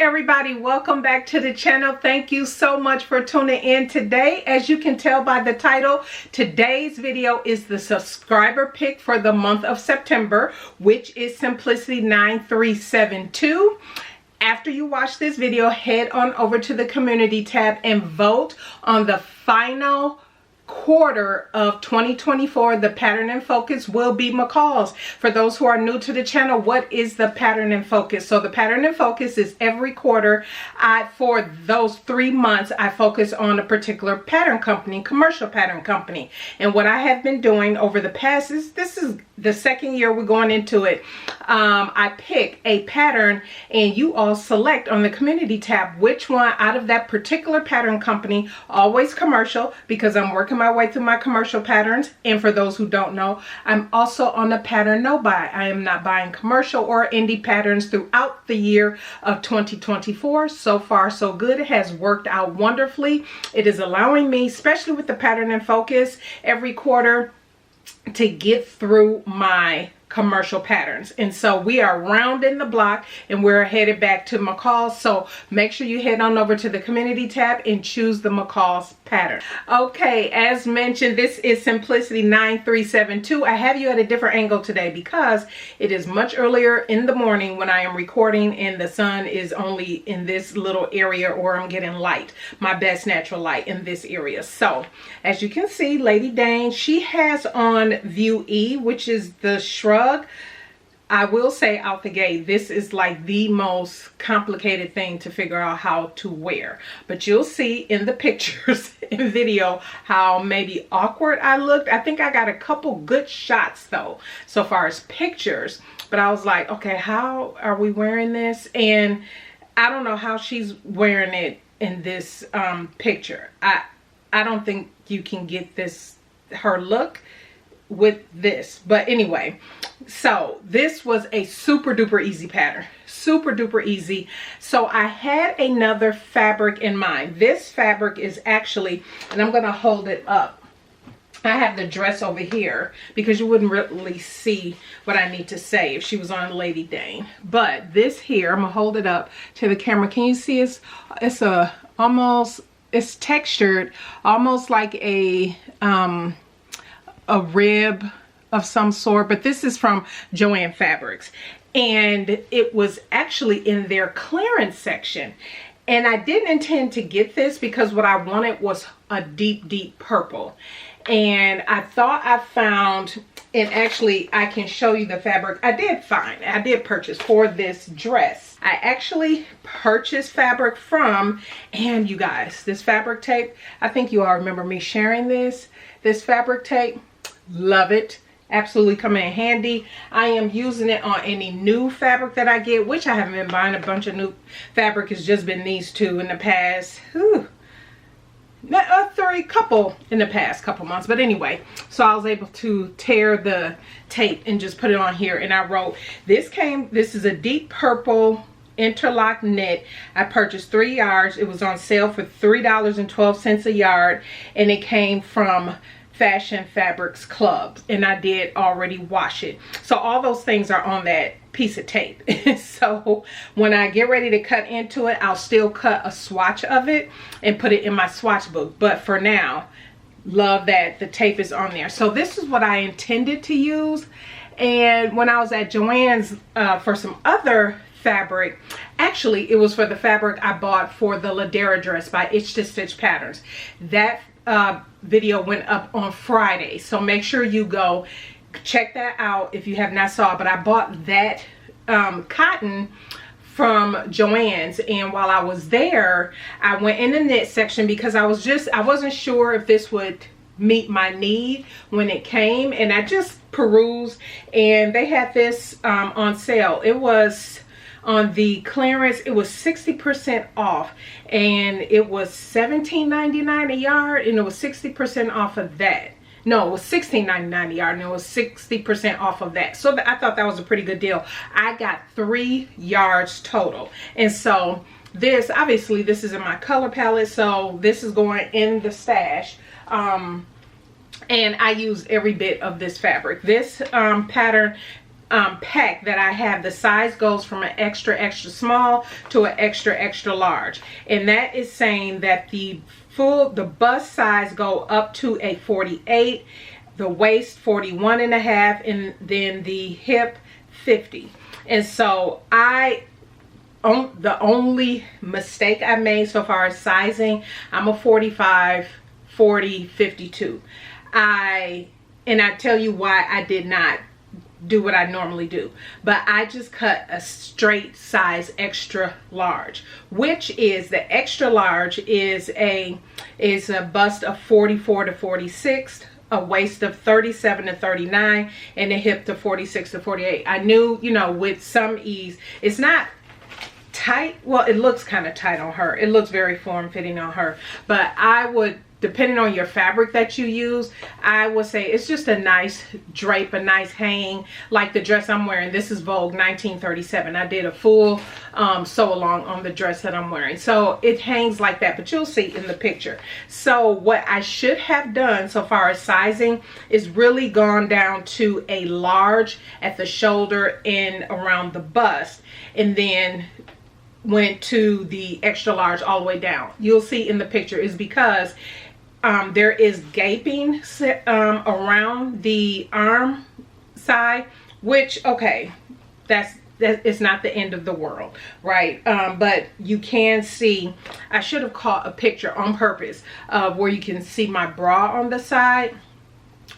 everybody, welcome back to the channel. Thank you so much for tuning in today. As you can tell by the title, today's video is the subscriber pick for the month of September, which is Simplicity 9372. After you watch this video, head on over to the community tab and vote on the final quarter of 2024. The pattern and focus will be McCall's. For those who are new to the channel, what is the pattern and focus? So the pattern and focus is every quarter, for those 3 months, I focus on a particular pattern company, commercial pattern company. And what I have been doing over the past, this is the second year we're going into it. I pick a pattern and you all select on the community tab which one out of that particular pattern company, always commercial, because I'm working my way through my commercial patterns. And for those who don't know, I'm also on the pattern no buy. I am not buying commercial or indie patterns throughout the year of 2024. So far so good. It has worked out wonderfully. It is allowing me, especially with the pattern and focus, every quarter to get through my commercial patterns. And so we are rounding the block and we're headed back to McCall's. So make sure you head on over to the community tab and choose the McCall's pattern. Okay, as mentioned, this is Simplicity 9372. I have you at a different angle today because it is much earlier in the morning when I am recording and the sun is only in this little area, or I'm getting light, my best natural light in this area. So as you can see, Lady Dane, she has on View E, which is the shrug. I will say out the gate, this is like the most complicated thing to figure out how to wear. But you'll see in the pictures and video how maybe awkward I looked. I think I got a couple good shots though, so far as pictures. But I was like, okay, how are we wearing this? And I don't know how she's wearing it in this picture. I don't think you can get her look with this. But anyway, so this was a super duper easy pattern, super duper easy. So I had another fabric in mind. This fabric is actually, and I'm gonna hold it up, I have the dress over here because you wouldn't really see what I need to say if she was on Lady Dane. But this here, I'm gonna hold it up to the camera. Can you see it's textured almost like a rib of some sort, but this is from JoAnn fabrics, and it was actually in their clearance section. And I didn't intend to get this because what I wanted was a deep purple, and I thought I found, and actually I can show you the fabric I did purchase for this dress. I actually purchased fabric from, and you guys, this fabric tape, I think you all remember me sharing this fabric tape. Love it. Absolutely come in handy. I am using it on any new fabric that I get, which I haven't been buying a bunch of new fabric. It's just been these two in the past couple in the past couple months. But anyway, so I was able to tear the tape and just put it on here, and I wrote, this is a deep purple interlock knit. I purchased 3 yards. It was on sale for $3.12 a yard, and it came from Fashion Fabrics Club, and I did already wash it. So all those things are on that piece of tape. So when I get ready to cut into it, I'll still cut a swatch of it and put it in my swatch book. But for now, love that the tape is on there. So this is what I intended to use. And when I was at JoAnn's for some other fabric, actually it was for the fabric I bought for the Ladera dress by Itch to Stitch Patterns. That video went up on Friday, so make sure you go check that out if you have not saw it. But I bought that cotton from JoAnn's, and while I was there, I went in the knit section because I wasn't sure if this would meet my need when it came, and I just perused, and they had this on sale. It was on the clearance, it was 60% off, and it was $17.99 a yard, and it was 60% off of that. No, it was $16.99 a yard, and it was 60% off of that. So I thought that was a pretty good deal. I got 3 yards total, and so this, obviously this is in my color palette, so this is going in the stash. And I use every bit of this fabric. This pattern pack that I have, the size goes from an extra extra small to an extra extra large, and that is saying that the bust size go up to a 48, the waist 41 and a half, and then the hip 50. And so the only mistake I made so far as sizing, I'm a 45, 40, 52. And I tell you why I did not do what I normally do, but I just cut a straight size extra large, which is the extra large is a bust of 44 to 46, a waist of 37 to 39, and a hip to 46 to 48. I knew, you know, with some ease, it's not tight. Well, it looks kind of tight on her. It looks very form-fitting on her, but I would, depending on your fabric that you use, I would say it's just a nice drape, a nice hang, like the dress I'm wearing. This is Vogue 1937. I did a full sew along on the dress that I'm wearing. So it hangs like that, but you'll see in the picture. So what I should have done so far as sizing is really gone down to a large at the shoulder and around the bust, and then went to the extra large all the way down. You'll see in the picture is because there is gaping around the arm side, which, okay, that is not the end of the world, right? But you can see, I should have caught a picture on purpose of where you can see my bra on the side,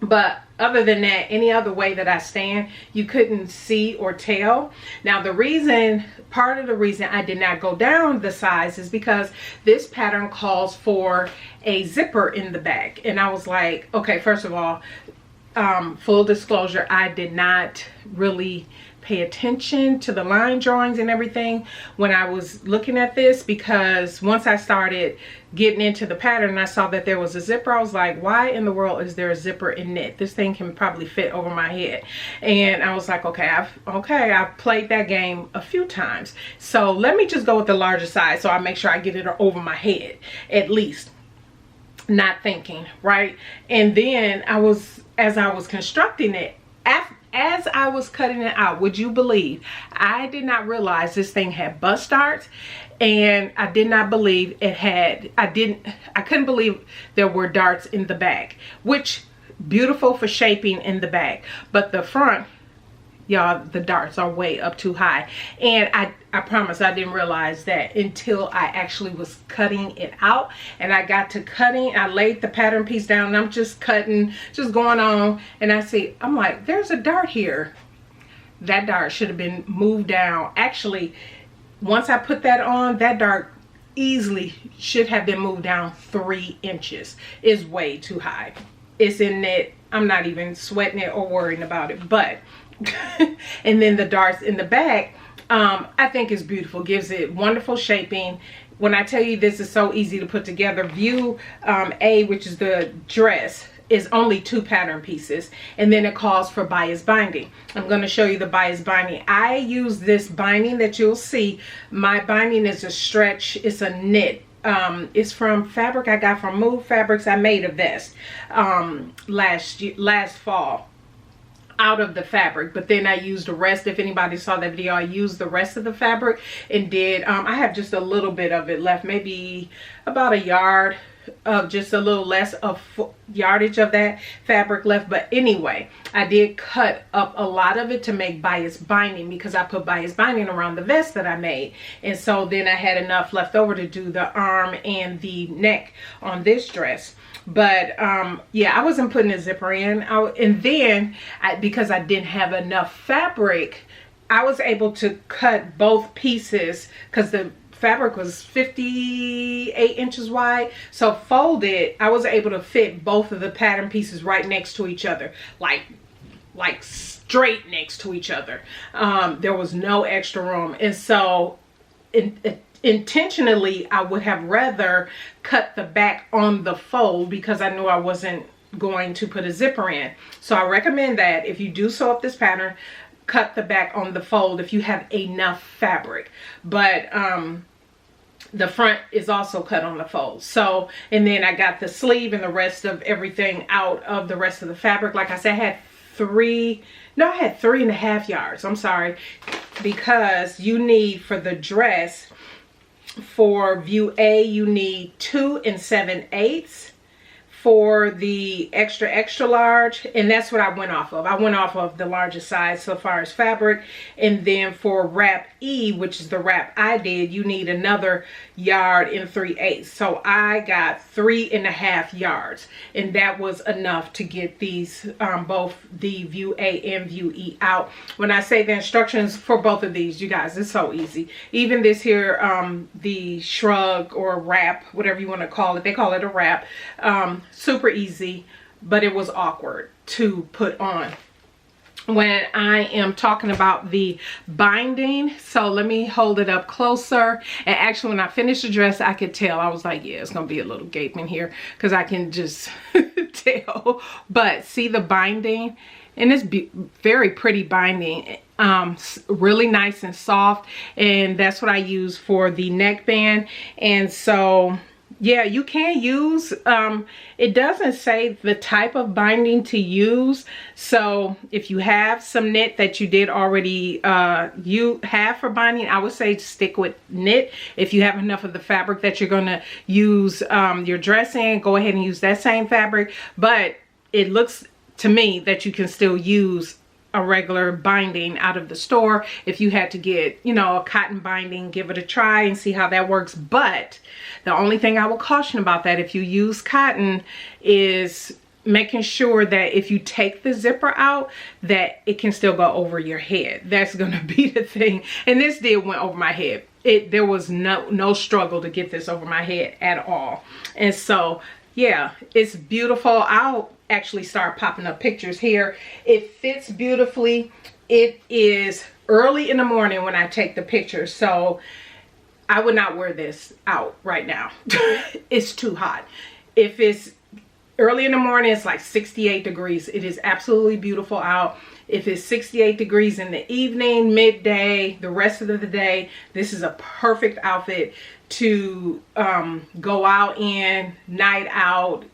but other than that, any other way that I stand, you couldn't see or tell. Now part of the reason I did not go down the size is because this pattern calls for a zipper in the back, and I was like, okay, first of all, full disclosure, I did not really pay attention to the line drawings and everything when I was looking at this, because once I started getting into the pattern and I saw that there was a zipper, I was like, why in the world is there a zipper in knit? This thing can probably fit over my head. And I was like, okay, I've played that game a few times, so let me just go with the larger size so I make sure I get it over my head at least. Not thinking, right? And then as I was constructing it, as I was cutting it out, would you believe I did not realize this thing had bust darts, and I did not believe it had, I couldn't believe there were darts in the back, which beautiful for shaping in the back, but the front, y'all, the darts are way up too high. And I promise I didn't realize that until I actually was cutting it out, and I got to cutting, I laid the pattern piece down and I'm just cutting, just going on, and I'm like, there's a dart here. That dart should have been moved down. Actually, once I put that on, that dart easily should have been moved down 3 inches. It's way too high. It's in knit. I'm not even sweating it or worrying about it, but and then the darts in the back, I think is beautiful, gives it wonderful shaping. When I tell you this is so easy to put together, view A, which is the dress, is only 2 pattern pieces, and then it calls for bias binding. I'm going to show you the bias binding. I use this binding that you'll see. My binding is a stretch, it's a knit. It's from fabric I got from Move Fabrics. I made a vest last fall out of the fabric, but then I used the rest. If anybody saw that video, I used the rest of the fabric and did I have just a little bit of it left, maybe about a yard of, just a little less of yardage of that fabric left. But anyway, I did cut up a lot of it to make bias binding, because I put bias binding around the vest that I made, and so then I had enough left over to do the arm and the neck on this dress. But yeah, I wasn't putting a zipper in, and then because I didn't have enough fabric, I was able to cut both pieces, because the fabric was 58 inches wide, so folded, I was able to fit both of the pattern pieces right next to each other, like straight next to each other. There was no extra room, and so intentionally I would have rather cut the back on the fold, because I knew I wasn't going to put a zipper in. So I recommend that if you do sew up this pattern, cut the back on the fold if you have enough fabric. But the front is also cut on the fold. So, and then I got the sleeve and the rest of everything out of the rest of the fabric. Like I said, I had 3, no, I had 3.5 yards. I'm sorry, because you need for the dress, for view A, you need 2 7/8. For the extra large, and that's what I went off of. I went off of the largest size so far as fabric. And then for wrap E, which is the wrap I did, you need another 1 3/8. So I got 3.5 yards, and that was enough to get these both the view A and view E out. When I say the instructions for both of these, you guys, it's so easy. Even this here, the shrug or wrap, whatever you want to call it, they call it a wrap. Super easy, but it was awkward to put on. When I am talking about the binding, so let me hold it up closer. And actually, when I finished the dress, I could tell. I was like, yeah, it's gonna be a little gaping here, because I can just tell. But see the binding, and it's very pretty binding, really nice and soft, and that's what I use for the neckband. And so yeah, you can use, it doesn't say the type of binding to use. So if you have some knit that you did already you have for binding, I would say stick with knit. If you have enough of the fabric that you're going to use your dress in, go ahead and use that same fabric. But it looks to me that you can still use a regular binding out of the store. If you had to get, you know, a cotton binding, give it a try and see how that works. But the only thing I will caution about that, if you use cotton, is making sure that if you take the zipper out, that it can still go over your head. That's going to be the thing. And this did went over my head. There was no struggle to get this over my head at all. And so yeah, it's beautiful. I'll actually start popping up pictures here. It fits beautifully. It is early in the morning when I take the picture, so I would not wear this out right now. It's too hot. If it's early in the morning, it's like 68 degrees. It is absolutely beautiful out. If it's 68 degrees in the evening, midday, the rest of the day, this is a perfect outfit to go out in, night out,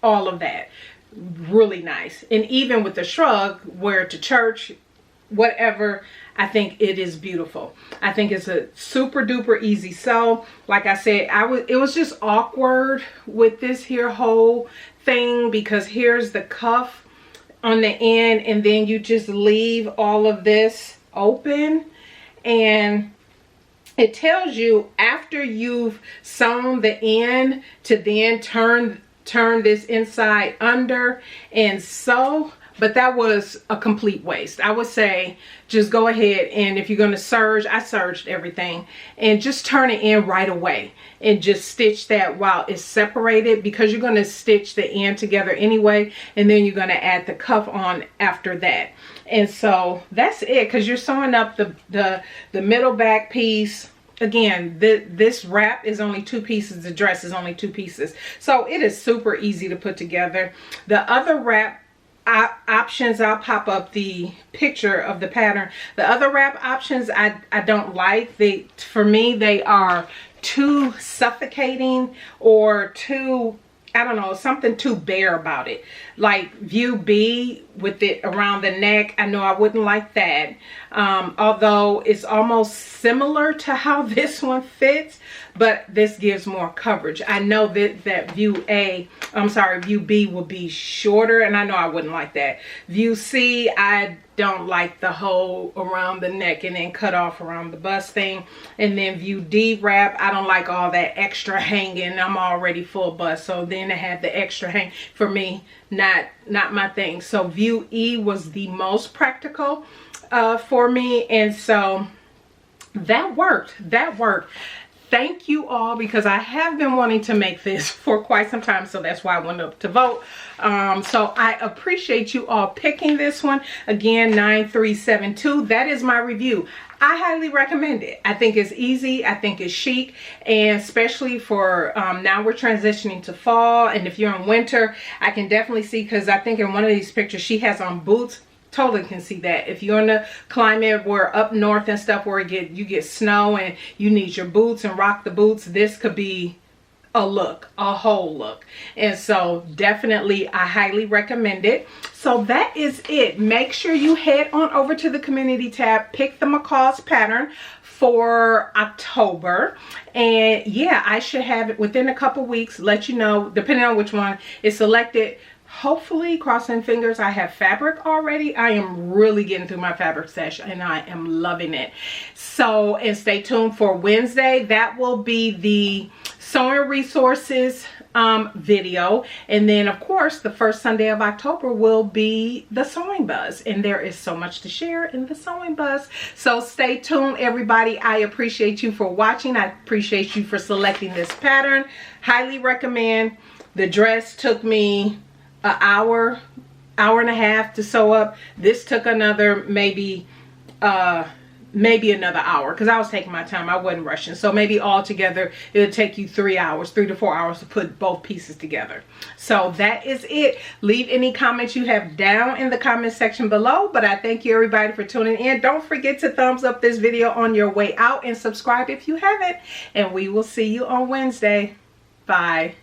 all of that. Really nice. And even with the shrug, wear it to church, whatever, I think it is beautiful. I think it's a super duper easy sew. Like I said, it was just awkward with this here whole thing, because here's the cuff on the end, and then you just leave all of this open, and it tells you after you've sewn the end to then turn this inside under and sew. But that was a complete waste. I would say just go ahead, and if you're going to serge, I serged everything, and just turn it in right away and just stitch that while it's separated, because you're going to stitch the end together anyway, and then you're going to add the cuff on after that. And so that's it, because you're sewing up the middle back piece. Again, this wrap is only 2 pieces. The dress is only 2 pieces. So it is super easy to put together. The other wrap options, I'll pop up the picture of the pattern. The other wrap options I don't like. For me, they are too suffocating, or too, I don't know, something too bare about it. Like view B with it around the neck, I know I wouldn't like that. Although it's almost similar to how this one fits, but this gives more coverage. I know that view B will be shorter, and I know I wouldn't like that. View C, I don't like the hole around the neck and then cut off around the bust thing. And then view D wrap, I don't like all that extra hanging. I'm already full bust, so then to have the extra hang, for me, not my thing. So view E was the most practical for me, and so that worked. Thank you all, because I have been wanting to make this for quite some time, so that's why I went up to vote. So I appreciate you all picking this one. Again, 9372, that is my review. I highly recommend it. I think it's easy. I think it's chic, and especially for now we're transitioning to fall, and if you're in winter, I can definitely see, because I think in one of these pictures she has on boots. Totally can see that. If you're in a climate where up north and stuff where you get snow and you need your boots and rock the boots, this could be a look, a whole look. And so definitely I highly recommend it. So that is it. Make sure you head on over to the community tab, pick the McCall's pattern for October, and yeah, I should have it within a couple weeks, let you know, depending on which one is selected. Hopefully, crossing fingers, I have fabric already. I am really getting through my fabric stash and I am loving it. So, and stay tuned for Wednesday. That will be the sewing resources video, and then of course the first Sunday of October will be the sewing buzz, and there is so much to share in the sewing buzz. So stay tuned, everybody. I appreciate you for watching. I appreciate you for selecting this pattern. Highly recommend. The dress took me an hour and a half to sew up. This took another maybe another hour, because I was taking my time. I wasn't rushing. So maybe altogether it'll take you 3 hours, 3 to 4 hours to put both pieces together. So that is it. Leave any comments you have down in the comment section below. But I thank you, everybody, for tuning in. Don't forget to thumbs up this video on your way out and subscribe if you haven't. And we will see you on Wednesday. Bye.